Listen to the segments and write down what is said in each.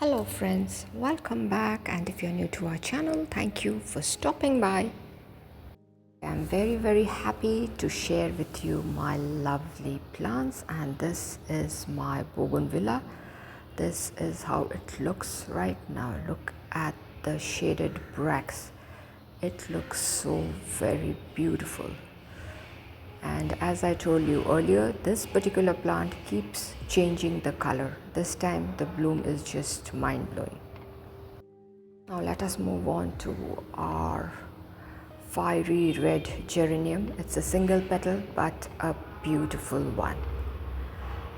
Hello friends, welcome back, and if you're new to our channel, thank you for stopping by. I'm very happy to share with you my lovely plants, and this is my bougainvillea. This is how it looks right now. Look at the shaded bracts. It looks so very beautiful. And as I told you earlier, this particular plant keeps changing the color. This time the bloom is just mind-blowing. Now let us move on to our fiery red geranium. It's a single petal but a beautiful one.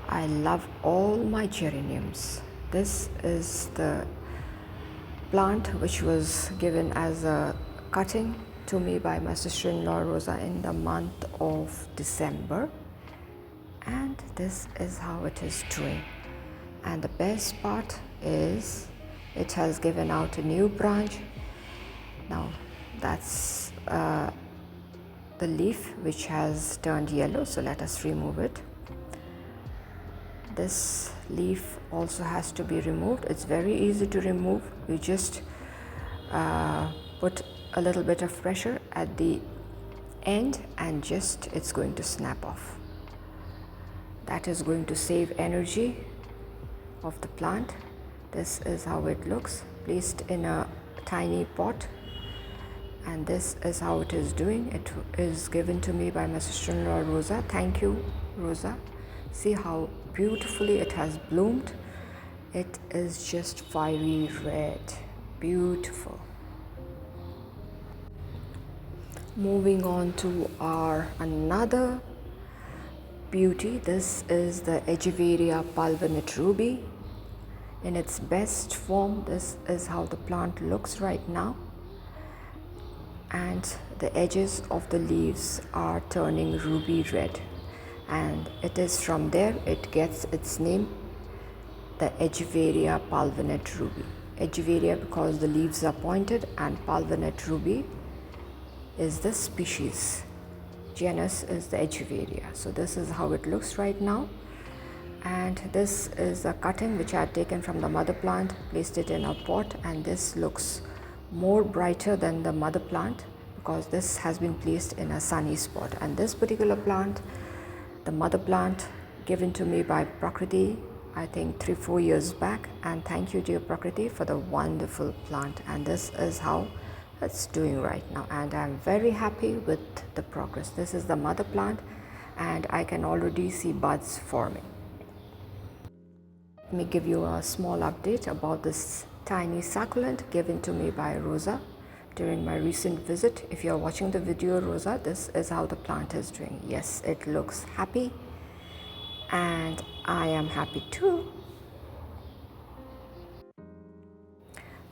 I love all my geraniums. This is the plant which was given as a cutting to me by my sister-in-law Rosa in the month of December, and this is how it is doing. And the best part is it has given out a new branch. Now that's the leaf which has turned yellow, so let us remove it. This leaf also has to be removed. It's very easy to remove. We just put a little bit of pressure at the end and just it's going to snap off. That is going to save energy of the plant. This is how it looks, placed in a tiny pot, and this is how it is doing. It is given to me by my sister-in-law Rosa. Thank you, Rosa. See how beautifully it has bloomed. It is just fiery red, beautiful. Moving on to our another beauty. This is the Echeveria pulvinate ruby in its best form. This is how the plant looks right now, and the edges of the leaves are turning ruby red, and it is from there it gets its name, the Echeveria pulvinate ruby. Echeveria because the leaves are pointed, and pulvinate ruby is the species. Genus is the Echeveria. So this is how it looks right now, and this is a cutting which I had taken from the mother plant, placed it in a pot, and this looks more brighter than the mother plant because this has been placed in a sunny spot. And this particular plant, the mother plant, given to me by Prakriti, I think 3-4 years back, and thank you dear Prakriti for the wonderful plant. And this is how it's doing right now, and I'm very happy with the progress. This is the mother plant and I can already see buds forming. Let me give you a small update about this tiny succulent given to me by Rosa during my recent visit. If you're watching the video, Rosa, this is how the plant is doing. Yes, it looks happy and I am happy too.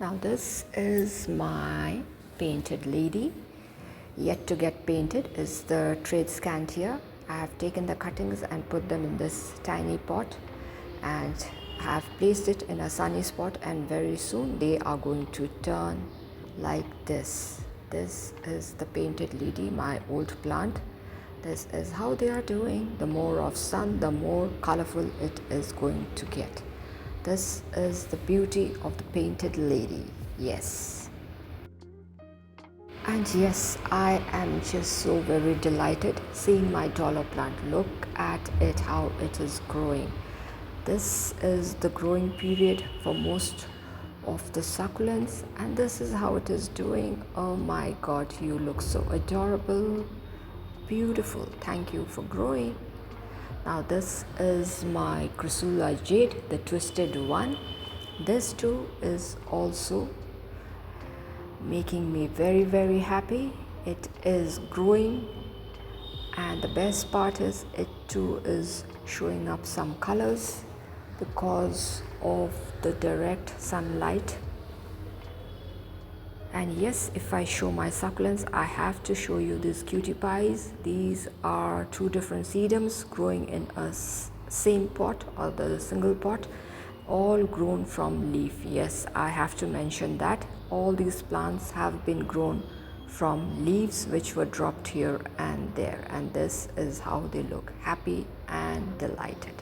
Now this is my painted lady, yet to get painted, is the Tradescantia. I have taken the cuttings and put them in this tiny pot and have placed it in a sunny spot, and very soon they are going to turn like this. This is the painted lady, my old plant. This is how they are doing. The more of sun, the more colorful it is going to get. This is the beauty of the painted lady. Yes. And yes, I am just so very delighted seeing my dollar plant. Look at it, how it is growing. This is the growing period for most of the succulents, and this is how it is doing. Oh my God, you look so adorable, beautiful. Thank you for growing. Now this is my Chrysula jade, the twisted one. This too is also making me very happy. It is growing, and the best part is it too is showing up some colors because of the direct sunlight. And yes, if I show my succulents, I have to show you these cutie pies. These are 2 different sedums growing in a same pot, or the single pot, all grown from leaf. Yes, I have to mention that all these plants have been grown from leaves which were dropped here and there, and this is how they look, happy and delighted.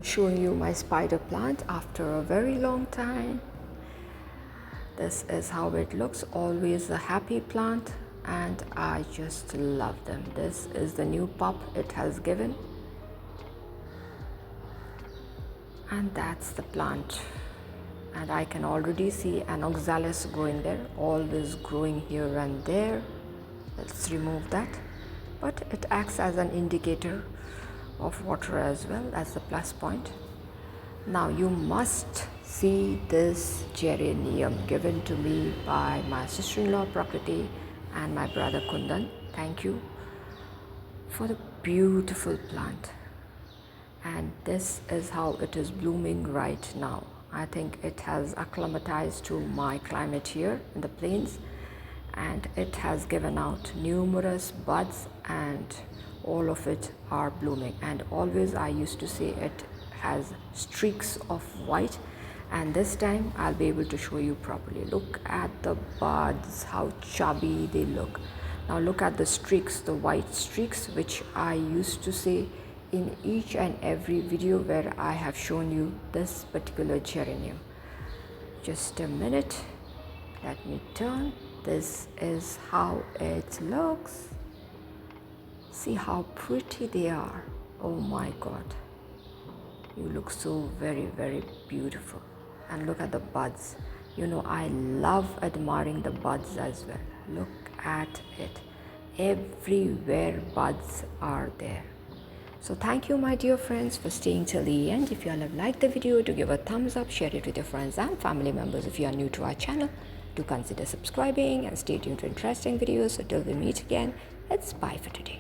Showing you my spider plant after a very long time. This is how it looks, always a happy plant, and I just love them. This is the new pup it has given, and that's the plant. And I can already see an oxalis growing there, always growing here and there. Let's remove that, but it acts as an indicator of water as well as the plus point. Now you must see this geranium given to me by my sister-in-law Prakriti and my brother Kundan. Thank you for the beautiful plant. And this is how it is blooming right now. I think it has acclimatized to my climate here in the plains, and it has given out numerous buds and all of it are blooming. And always I used to say it has streaks of white, and this time I'll be able to show you properly. Look at the buds, how chubby they look. Now look at the streaks, the white streaks, which I used to say in each and every video where I have shown you this particular geranium. Just a minute, let me turn. This is how it looks. See how pretty they are. Oh my God, you look so very, very beautiful. And look at the buds. You know, I love admiring the buds as well. Look at it. Everywhere buds are there. So thank you, my dear friends, for staying till the end. If you all have liked the video, do give a thumbs up, share it with your friends and family members. If you are new to our channel, do consider subscribing and stay tuned for interesting videos. So till we meet again, it's bye for today.